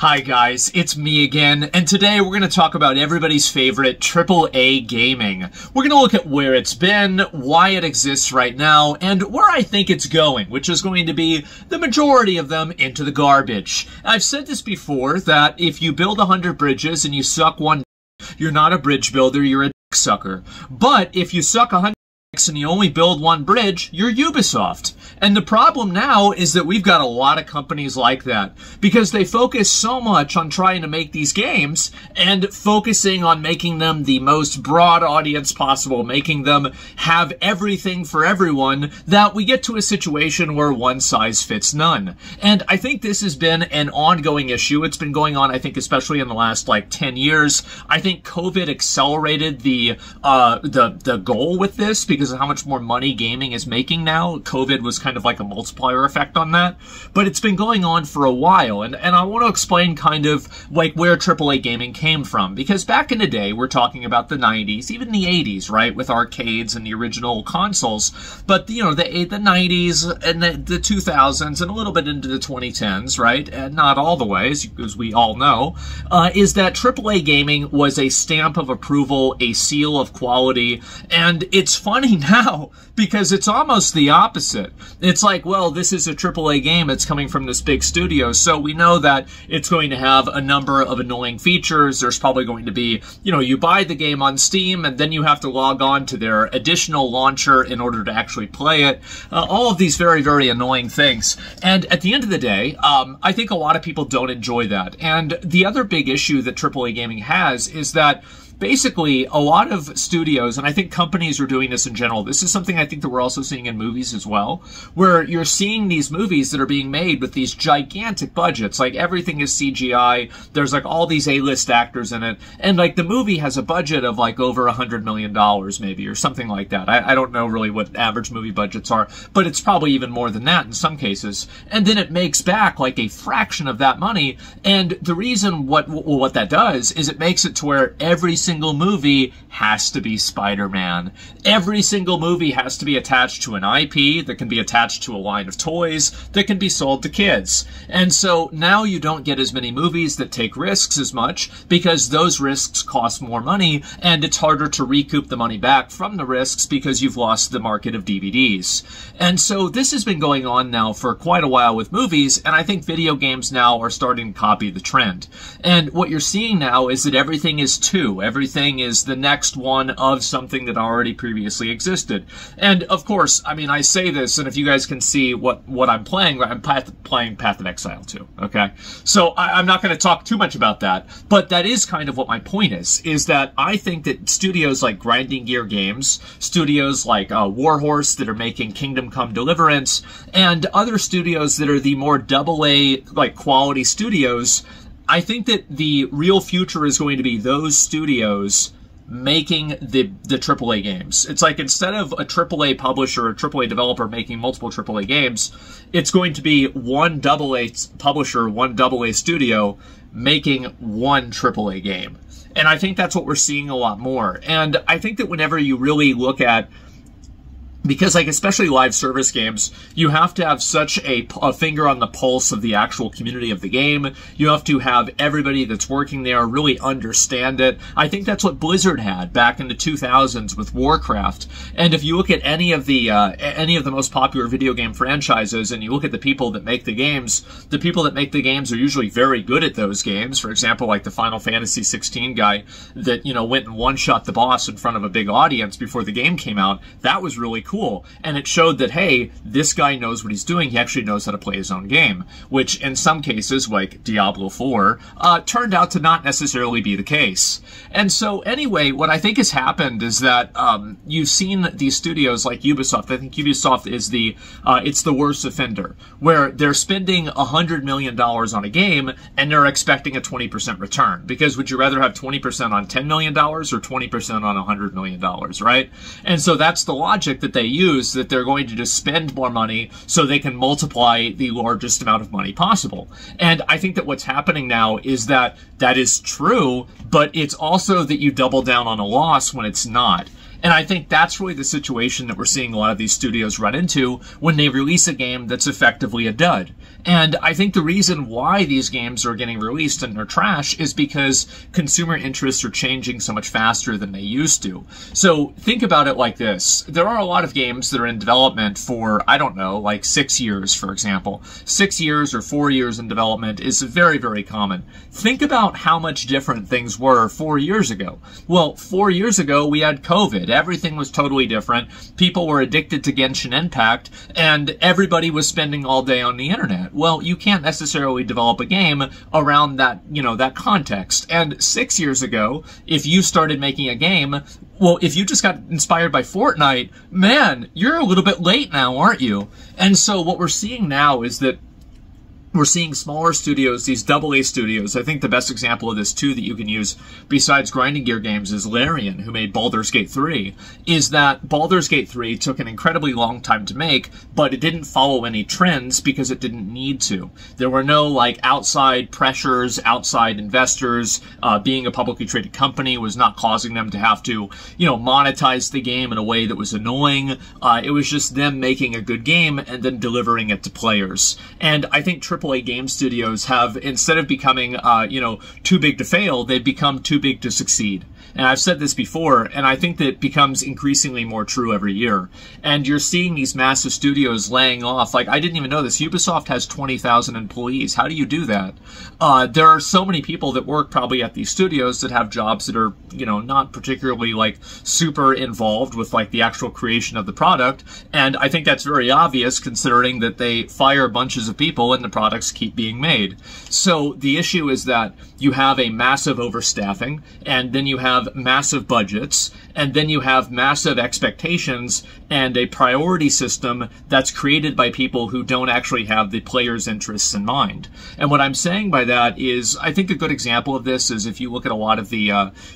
Hi guys, it's me again, and today we're going to talk about everybody's favorite AAA gaming. We're going to look at where it's been, why it exists right now, and where I think it's going, which is going to be the majority of them into the garbage. I've said this before, that if you build 100 bridges and you suck one, you're not a bridge builder, you're a dick sucker. But if you suck 100 and you only build one bridge, you're Ubisoft. And the problem now is that we've got a lot of companies like that because they focus so much on trying to make these games and focusing on making them the most broad audience possible, making them have everything for everyone, that we get to a situation where one size fits none. And I think this has been an ongoing issue. It's been going on, I think, especially in the last, 10 years. I think COVID accelerated the goal with this because of how much more money gaming is making now. COVID was kind of like a multiplier effect on that, but it's been going on for a while, and I want to explain kind of like where AAA gaming came from, because back in the day, we're talking about the 90s, even the 80s, right, with arcades and the original consoles, but the 90s and the 2000s and a little bit into the 2010s, right, and not all the way, as we all know, is that AAA gaming was a stamp of approval, a seal of quality, and it's funny now because it's almost the opposite. It's like, well, this is a AAA game, it's coming from this big studio, so we know that it's going to have a number of annoying features. There's probably going to be, you buy the game on Steam, and then you have to log on to their additional launcher in order to actually play it. All of these very, very annoying things. And at the end of the day, I think a lot of people don't enjoy that. And the other big issue that AAA gaming has is that basically, a lot of studios, and I think companies are doing this in general, this is something I think that we're also seeing in movies as well, where you're seeing these movies that are being made with these gigantic budgets, like everything is CGI, there's all these A-list actors in it, and the movie has a budget of over $100 million maybe, or something like that. I don't know really what average movie budgets are, but it's probably even more than that in some cases, and then it makes back a fraction of that money, and the reason what that does is it makes it to where every single movie has to be Spider-Man. Every single movie has to be attached to an IP that can be attached to a line of toys that can be sold to kids. And so now you don't get as many movies that take risks as much because those risks cost more money and it's harder to recoup the money back from the risks because you've lost the market of DVDs. And so this has been going on now for quite a while with movies, and I think video games now are starting to copy the trend. And what you're seeing now is that everything is everything is the next one of something that already previously existed. And of course, I say this, and if you guys can see what I'm playing playing Path of Exile 2, okay? So I'm not going to talk too much about that, but that is kind of what my point is that I think that studios like Grinding Gear Games, studios like Warhorse that are making Kingdom Come Deliverance, and other studios that are the more AA quality studios, I think that the real future is going to be those studios making the AAA games. It's instead of a AAA publisher or a AAA developer making multiple AAA games, it's going to be one AA publisher, one AA studio making one AAA game. And I think that's what we're seeing a lot more. And I think that whenever you really look at, because especially live service games, you have to have such a finger on the pulse of the actual community of the game. You have to have everybody that's working there really understand it. I think that's what Blizzard had back in the 2000s with Warcraft. And if you look at any of the most popular video game franchises, and you look at the people that make the games are usually very good at those games. For example, the Final Fantasy 16 guy that went and one-shot the boss in front of a big audience before the game came out. That was really cool. And it showed that, hey, this guy knows what he's doing. He actually knows how to play his own game, which in some cases, like Diablo 4, turned out to not necessarily be the case. And so anyway, what I think has happened is that you've seen these studios like Ubisoft. I think Ubisoft is it's the worst offender, where they're spending $100 million on a game and they're expecting a 20% return. Because would you rather have 20% on $10 million or 20% on $100 million, right? And so that's the logic that they use, that they're going to just spend more money so they can multiply the largest amount of money possible. And I think that what's happening now is that that is true, but it's also that you double down on a loss when it's not. And I think that's really the situation that we're seeing a lot of these studios run into when they release a game that's effectively a dud. And I think the reason why these games are getting released and they're trash is because consumer interests are changing so much faster than they used to. So think about it like this. There are a lot of games that are in development for, I don't know, like 6 years, for example. 6 years or 4 years in development is very, very common. Think about how much different things were 4 years ago. Well, 4 years ago, we had COVID. Everything was totally different. People were addicted to Genshin Impact, and everybody was spending all day on the internet. Well, you can't necessarily develop a game around that, that context. And 6 years ago, if you started making a game, well, if you just got inspired by Fortnite, man, you're a little bit late now, aren't you? And so what we're seeing now is that we're seeing smaller studios, these AA studios. I think the best example of this, too, that you can use besides grinding gear games is Larian, who made Baldur's Gate 3, is that Baldur's Gate 3 took an incredibly long time to make, but it didn't follow any trends because it didn't need to. There were no, like, outside pressures, outside investors. Being a publicly traded company was not causing them to have to, monetize the game in a way that was annoying. It was just them making a good game and then delivering it to players. And I think AAA game studios have, instead of becoming, too big to fail, they've become too big to succeed. And I've said this before, and I think that it becomes increasingly more true every year. And you're seeing these massive studios laying off. Like, I didn't even know this. Ubisoft has 20,000 employees. How do you do that? There are so many people that work probably at these studios that have jobs that are, not particularly, like, super involved with, like, the actual creation of the product. And I think that's very obvious considering that they fire bunches of people and the products keep being made. So the issue is that you have a massive overstaffing, and then you have massive budgets, and then you have massive expectations and a priority system that's created by people who don't actually have the player's interests in mind. And what I'm saying by that is, I think a good example of this is if you look at a lot of the,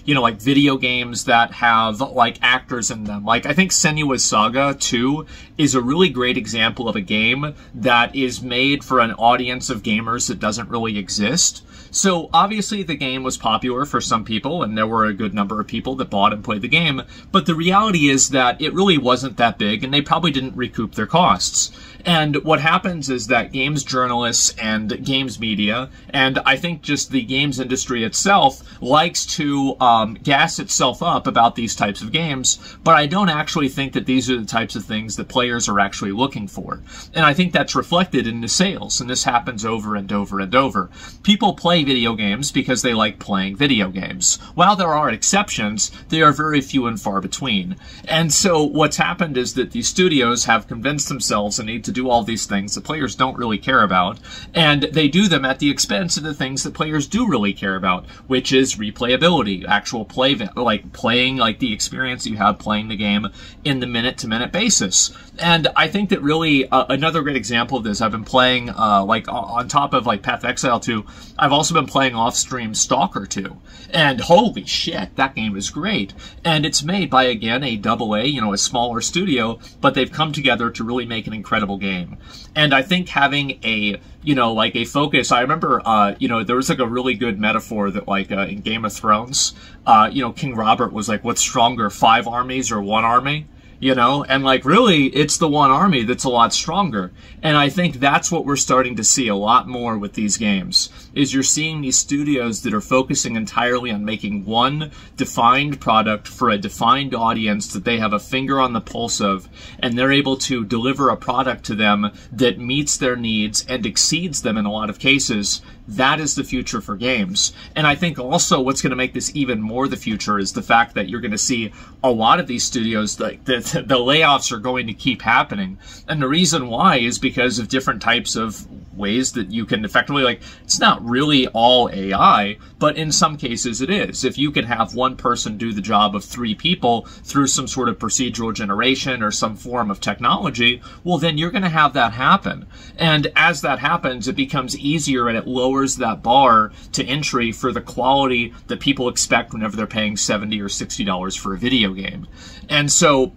like video games that have like actors in them. Like I think Senua's Saga 2 is a really great example of a game that is made for an audience of gamers that doesn't really exist. So obviously the game was popular for some people, and there were a good number of people that bought and played the game, but the reality is that it really wasn't that big, and they probably didn't recoup their costs. And what happens is that games journalists and games media, and I think just the games industry itself, likes to gas itself up about these types of games, but I don't actually think that these are the types of things that players are actually looking for. And I think that's reflected in the sales, and this happens over and over and over. People play video games because they like playing video games. While there are exceptions, they are very few and far between. And so what's happened is that these studios have convinced themselves they need to do all these things that players don't really care about, and they do them at the expense of the things that players do really care about, which is replayability, actual play, like playing, like the experience you have playing the game in the minute-to-minute basis. And I think that really another great example of this, I've been playing like on top of like Path of Exile 2, I've also been playing off-stream Stalker 2, and holy shit, that game is great. And it's made by, again, a AA, a smaller studio, but they've come together to really make an incredible game. And I think having a, like a focus, I remember, there was like a really good metaphor that like in Game of Thrones, King Robert was like, what's stronger, 5 armies or 1 army? And like really it's the one army that's a lot stronger. And I think that's what we're starting to see a lot more with these games, is you're seeing these studios that are focusing entirely on making one defined product for a defined audience that they have a finger on the pulse of, and they're able to deliver a product to them that meets their needs and exceeds them in a lot of cases. That is the future for games. And I think also what's going to make this even more the future is the fact that you're going to see a lot of these studios, like the layoffs are going to keep happening. And the reason why is because of different types of ways that you can effectively, like, it's not really all AI, but in some cases it is. If you can have one person do the job of 3 people through some sort of procedural generation or some form of technology, well, then you're going to have that happen. And as that happens, it becomes easier and it lowers that bar to entry for the quality that people expect whenever they're paying $70 or $60 for a video game. And so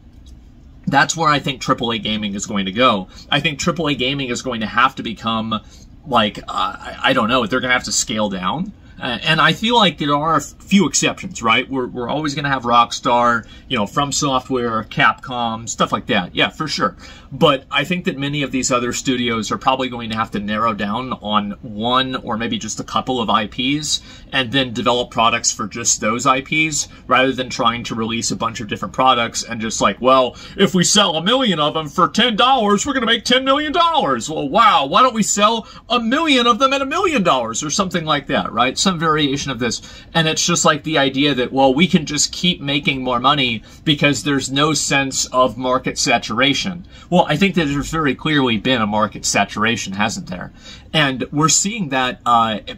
that's where I think AAA gaming is going to go. I think AAA gaming is going to have to become, like, I don't know, they're going to have to scale down. And I feel like there are a few exceptions, right? We're always going to have Rockstar, you know, From Software, Capcom, stuff like that. Yeah, for sure. But I think that many of these other studios are probably going to have to narrow down on one or maybe just a couple of IPs and then develop products for just those IPs rather than trying to release a bunch of different products and just like, well, if we sell 1 million of them for $10, we're going to make $10 million. Well, wow, why don't we sell 1 million of them at $1 million or something like that, right? Some variation of this. And it's just like the idea that, well, we can just keep making more money because there's no sense of market saturation. Well, I think that there's very clearly been a market saturation, hasn't there? And we're seeing that,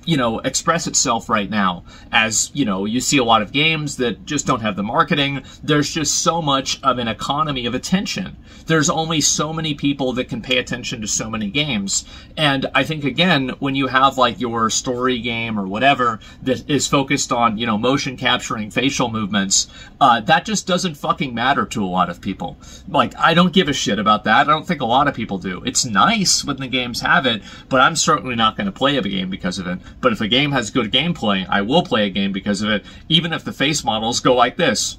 you know, express itself right now as, you know, you see a lot of games that just don't have the marketing. There's just so much of an economy of attention. There's only so many people that can pay attention to so many games. And I think, again, when you have like your story game or whatever that is focused on, you know, motion capturing facial movements, that just doesn't fucking matter to a lot of people. Like, I don't give a shit about that. I don't think a lot of people do. It's nice when the games have it, but I'm certainly not going to play a game because of it. But if a game has good gameplay, I will play a game because of it, even if the face models go like this.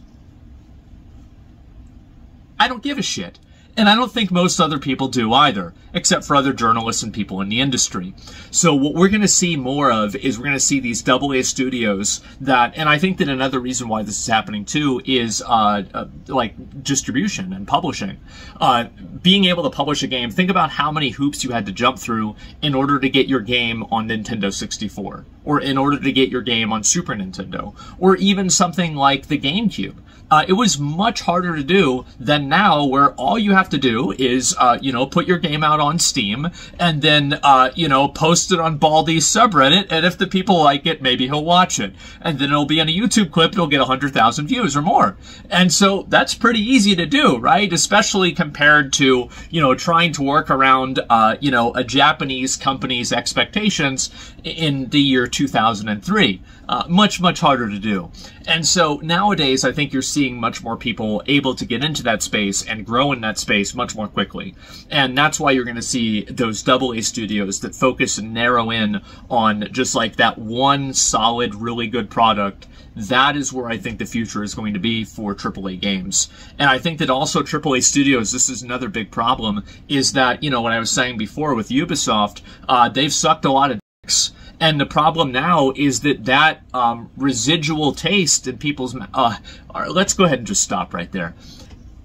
I don't give a shit. And I don't think most other people do either, except for other journalists and people in the industry. So what we're going to see more of is we're going to see these AA studios that, and I think that another reason why this is happening too is like distribution and publishing. Being able to publish a game, think about how many hoops you had to jump through in order to get your game on Nintendo 64, or in order to get your game on Super Nintendo, or even something like the GameCube. It was much harder to do than now, where all you have to do is, you know, put your game out on Steam and then, you know, post it on Baldi's subreddit. And if the people like it, maybe he'll watch it. And then it'll be in a YouTube clip. It'll get 100,000 views or more. And so that's pretty easy to do, right? Especially compared to, you know, trying to work around, you know, a Japanese company's expectations in the year 2003. Much, much harder to do. And so nowadays, I think you're seeing much more people able to get into that space and grow in that space much more quickly. And that's why you're going to see those AA studios that focus and narrow in on just like that one solid, really good product. That is where I think the future is going to be for AAA games. And I think that also AAA studios, this is another big problem, is that, you know, what I was saying before with Ubisoft, they've sucked a lot of dicks. And the problem now is that residual taste in people's... let's go ahead and just stop right there.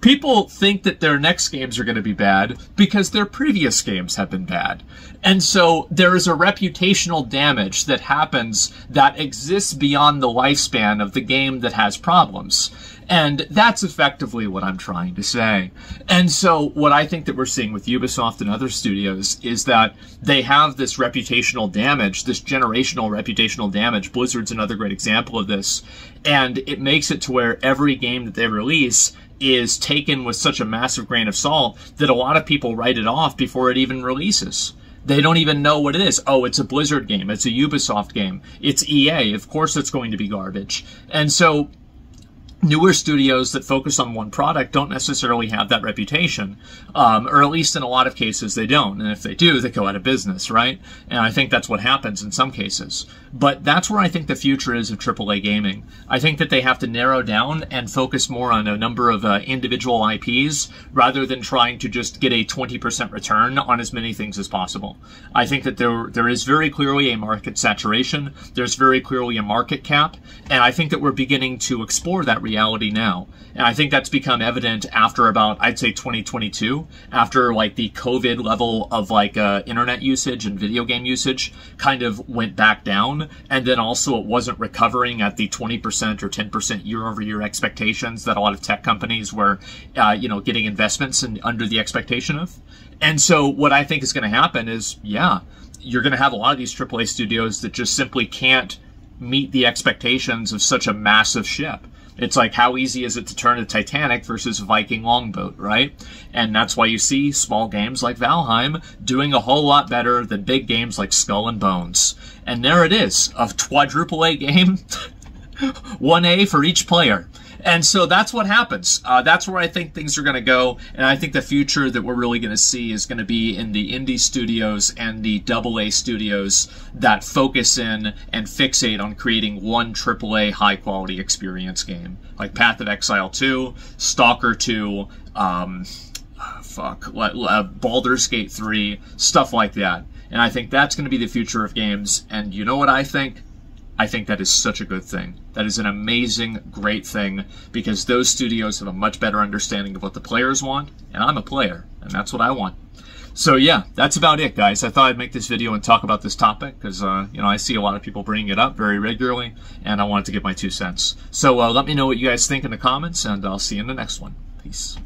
People think that their next games are going to be bad because their previous games have been bad. And so there is a reputational damage that happens that exists beyond the lifespan of the game that has problems. And that's effectively what I'm trying to say. And so what I think that we're seeing with Ubisoft and other studios is that they have this reputational damage, this generational reputational damage. Blizzard's another great example of this. And it makes it to where every game that they release is taken with such a massive grain of salt that a lot of people write it off before it even releases. They don't even know what it is. Oh, it's a Blizzard game. It's a Ubisoft game. It's EA. Of course it's going to be garbage. And so newer studios that focus on one product don't necessarily have that reputation, or at least in a lot of cases they don't. And if they do, they go out of business, right? And I think that's what happens in some cases. But that's where I think the future is of AAA gaming. I think that they have to narrow down and focus more on a number of individual IPs rather than trying to just get a 20% return on as many things as possible. I think that there is very clearly a market saturation. There's very clearly a market cap. And I think that we're beginning to explore that reality now. And I think that's become evident after about, I'd say 2022, after like the COVID level of like internet usage and video game usage kind of went back down. And then also it wasn't recovering at the 20% or 10% year over year expectations that a lot of tech companies were, you know, getting investments in under the expectation of. And so what I think is going to happen is, yeah, you're going to have a lot of these AAA studios that just simply can't meet the expectations of such a massive ship. It's like, how easy is it to turn a Titanic versus a Viking longboat, right? And that's why you see small games like Valheim doing a whole lot better than big games like Skull and Bones. And there it is, a quadruple A game, 1A for each player. And so that's what happens. That's where I think things are going to go. And I think the future that we're really going to see is going to be in the indie studios and the AA studios that focus in and fixate on creating one AAA high-quality experience game. Like Path of Exile 2, Stalker 2, Baldur's Gate 3, stuff like that. And I think that's going to be the future of games. And you know what I think? I think that is such a good thing. That is an amazing, great thing, because those studios have a much better understanding of what the players want, and I'm a player, and that's what I want. So yeah, that's about it, guys. I thought I'd make this video and talk about this topic, because, you know, I see a lot of people bringing it up very regularly, and I wanted to give my 2 cents. So let me know what you guys think in the comments, and I'll see you in the next one. Peace.